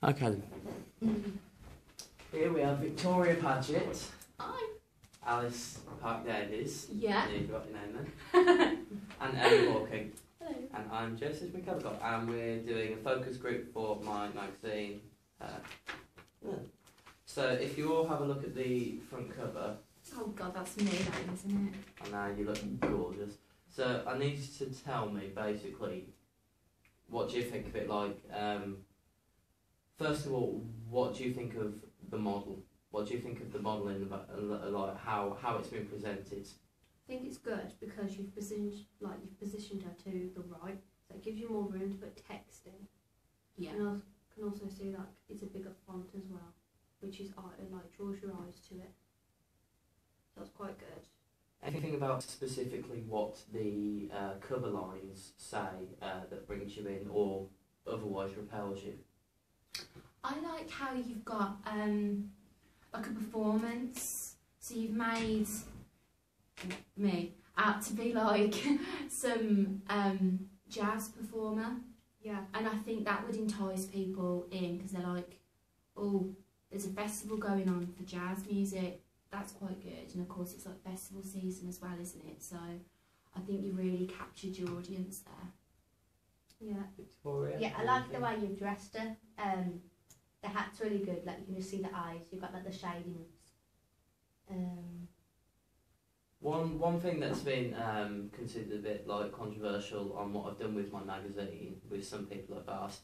Okay then. Here we have Victoria Paget. Hi. Alice Park Davies. Yeah. You've got your name then. And Ellie Hawking. Hello. And I'm Joseph McCullough, and we're doing a focus group for my magazine. So if you all have a look at the front cover. Oh god, that's me, that isn't it? And now you look gorgeous. So I need you to tell me basically, what do you think of it like? First of all, what do you think of the model? What do you think of the model in the like how it's been presented? I think it's good because you've positioned her to the right, so it gives you more room to put text in. Yeah. And I can also see that it's a bigger font as well, which is like draws your eyes to it. So that's quite good. Anything about specifically what the cover lines say that brings you in or otherwise repels you? I like how you've got like a performance. So you've made me out to be like some jazz performer. Yeah. And I think that would entice people in because they're like, oh, there's a festival going on for jazz music. That's quite good. And of course it's like festival season as well, isn't it? So I think you really captured your audience there. Yeah. Victoria? Yeah, I like the way you've dressed her. The hat's really good, like you can just see the eyes, you've got like the shadings. One thing that's been considered a bit like controversial on what I've done with my magazine, with some people have asked,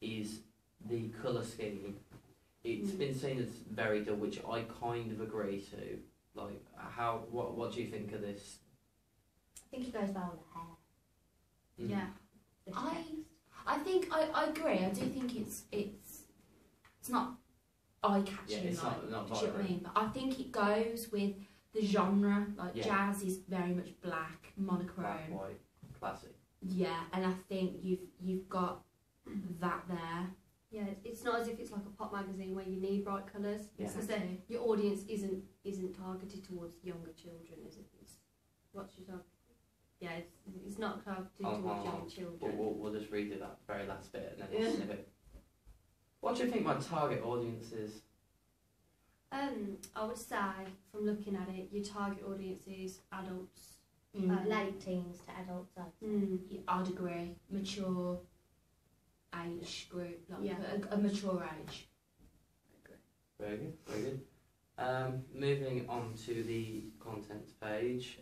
is the colour scheme. It's been seen as very dull, which I kind of agree to. Like, what do you think of this? I think it goes well with the hair. Yeah. The I think I agree. I do think it's not eye catching. Yeah, it's like, not do you know what I vibrant. mean? But I think it goes with the genre. Like jazz is very much black, monochrome. Black, white, classic. Yeah, and I think you've got that there. Yeah, it's not as if it's like a pop magazine where you need bright colours. Yeah. Because then your audience isn't targeted towards younger children, is it? What's your target? Yeah, it's not targeted towards young children. We'll just redo that very last bit and then we'll snip it. What do you think my target audience is? I would say, from looking at it, your target audience is adults. Late teens to adults, I'd agree. Mature age group, like a mature age. Very good, very good. Moving on to the contents page.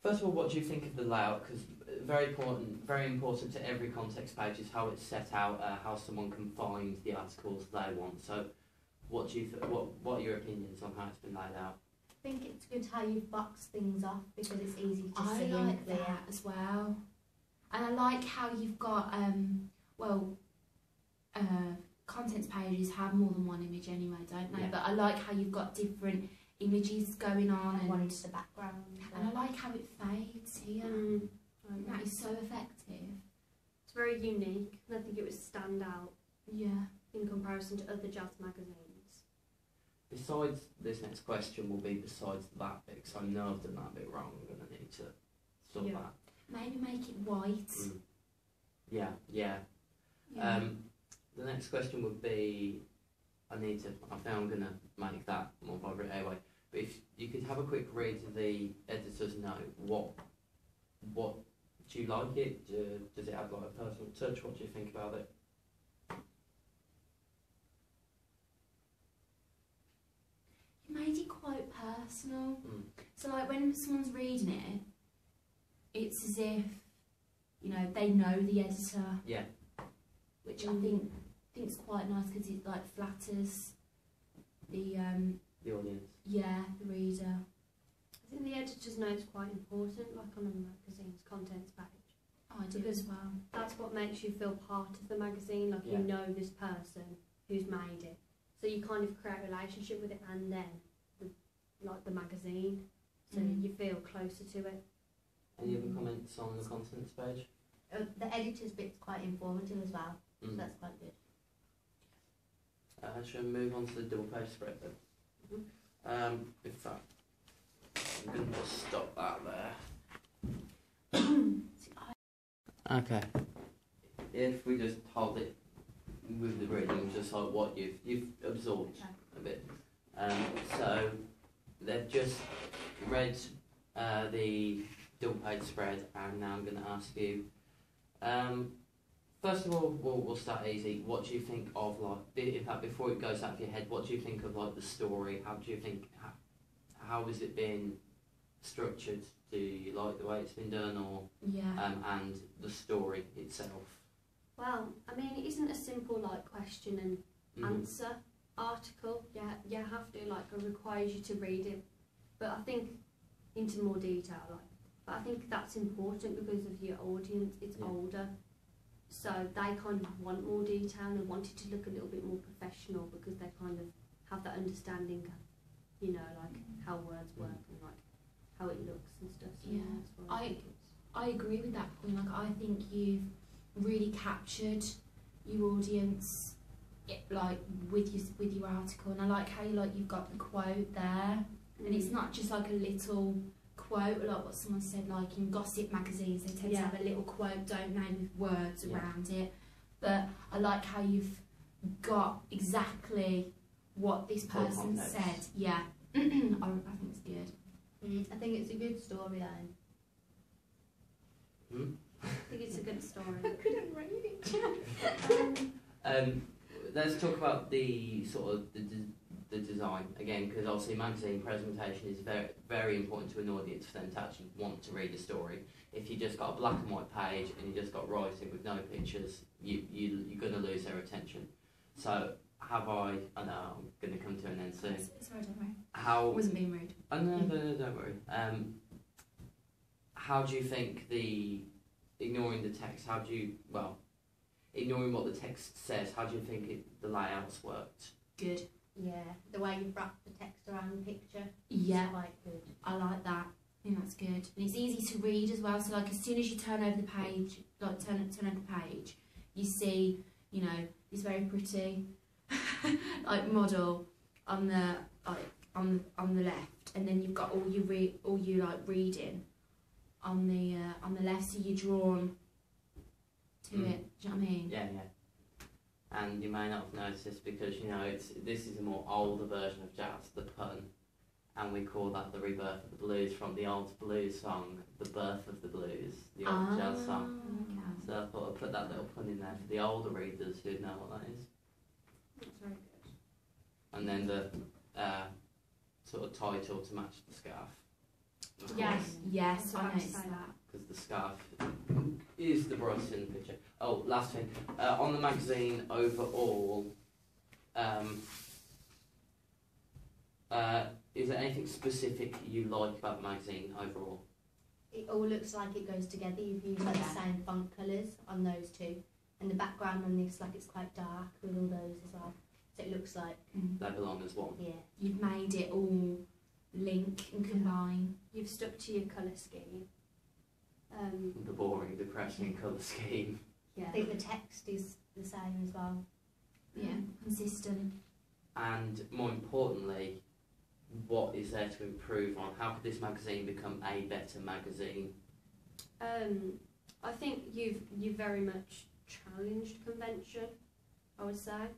First of all, what do you think of the layout? Because very important to every context page is how it's set out, how someone can find the articles they want. So, what do you what are your opinions on how it's been laid out? I think it's good how you've boxed things off because it's easy to I see like and clear. that as well, and I like how you've got contents pages have more than one image anyway, don't they? Yeah. But I like how you've got different images going on, And one into the background. and I like how it fades here. That is so effective. It's very unique, and I think it would stand out Yeah. in comparison to other jazz magazines. Besides, this next question will be besides that bit, because I know I've done that bit wrong, I'm going to need to sort that. Maybe make it white. Yeah. Yeah. The next question would be, I think I'm going to make that more vibrant anyway, but if you could have a quick read of the editor's note, what do you like it? Does it have like a personal touch? What do you think about it? You made it quite personal. So like when someone's reading it, it's as if, you know, they know the editor. Yeah. Which I think's quite nice because it like flatters the audience. Yeah, the reader. I think the editor's note is quite important, like on a magazine's contents page. Oh, I do as well. That's what makes you feel part of the magazine, like you know this person who's made it. So you kind of create a relationship with it and then the magazine, so you feel closer to it. Any other comments on the contents page? The editor's bit's quite informative as well, so that's quite good. Shall we move on to the double page spread then? In fact, I'm going to just stop that there. Okay. if we just hold it with the reading, just like what you've absorbed a bit. So they've just read the double page spread, and now I'm going to ask you. First of all, we'll start easy. What do you think of, like, in fact, before it goes out of your head, what do you think of, like, the story? How do you think, how has it been structured? Do you like the way it's been done, or and the story itself? Well, I mean, it isn't a simple like question and answer article. Yeah, you have to, like, it requires you to read it, but I think into more detail. Like, but I think that's important because of your audience. It's older, so they kind of want more detail and want it to look a little bit more professional because they kind of have that understanding of, you know, like how words work and like how it looks and stuff. So Yeah, that's why I agree with that point. Like, I think you've really captured your audience, like with your article, and I like how you've got the quote there, and it's not just like a little quote like what someone said, like in gossip magazines they tend to have a little quote, don't they, with words around it. But I like how you've got exactly what this person said. Yeah, I think it's good. I think it's a good storyline. I think it's a good story. I couldn't read it. Let's talk about the sort of the design again, because obviously magazine presentation is very, very important to an audience for them to actually want to read a story. If you just got a black and white page and you just got writing with no pictures, you're going to lose their attention. So I know I'm going to come to an end soon. Sorry, don't worry. I wasn't being rude. Oh, no, don't worry. How do you think ignoring the text, ignoring what the text says, how do you think the layouts worked? Good. Yeah, the way you've wrapped the text around the picture. Yeah, is quite good. I like that. I think that's good, and it's easy to read as well. So like as soon as you turn over the page, like turn over the page, you see, you know, this very pretty like model on the on the left, and then you've got all your reading on the left, so you're drawn to it. Do you know what I mean? Yeah. And you may not have noticed this because, you know, this is a more older version of jazz, the pun, and we call that the rebirth of the blues from the old blues song, The Birth of the Blues, the old jazz song. Okay. So I thought I'd put that little pun in there for the older readers who know what that is. That's very good. And then the sort of title to match the scarf. Yes, I I noticed say that. Because the scarf is the brightest in the picture. Oh, last thing. On the magazine overall, is there anything specific you like about the magazine overall? It all looks like it goes together. You've used like the same font colours on those two, and the background on this, like, it's quite dark with all those as well. So it looks like They belong as one. You've made it all link and combine. You've stuck to your colour scheme. The boring, depressing colour scheme. Yeah. I think the text is the same as well. Yeah, consistent. And more importantly, what is there to improve on? How could this magazine become a better magazine? I think you've very much challenged convention, I would say.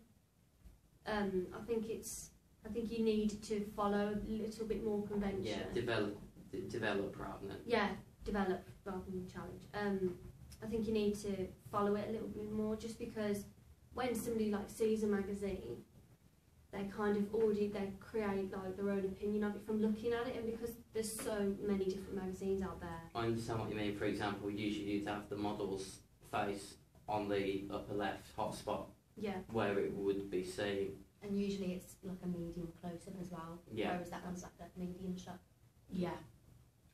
I think you need to follow a little bit more convention. Yeah, develop rather than. Yeah, develop rather than challenge. I think you need to follow it a little bit more, just because when somebody like sees a magazine, they kind of they create like their own opinion of it from looking at it, and because there's so many different magazines out there. I understand what you mean. For example, usually you'd have the model's face on the upper left hotspot. Yeah. Where it would be seen. And usually it's like a medium close-up as well. Yeah. Whereas that one's like a medium shot. Yeah,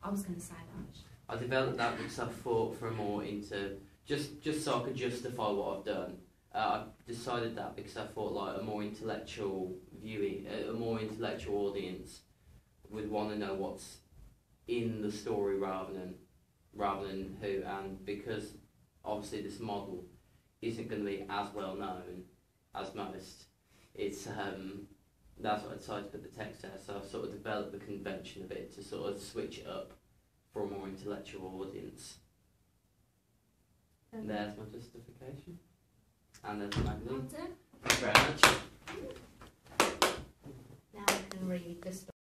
I was going to say that. I developed that because I thought for more into just so I could justify what I've done. I decided that because I thought like a more intellectual viewing, a more intellectual audience would want to know what's in the story rather than who, and because obviously this model isn't going to be as well known as most. It's that's what I decided to put the text there. So I've sort of developed the convention a bit to sort of switch it up for a more intellectual audience. There's my justification. And there's the magazine. That's it. Thank you very much. Now I can read the story.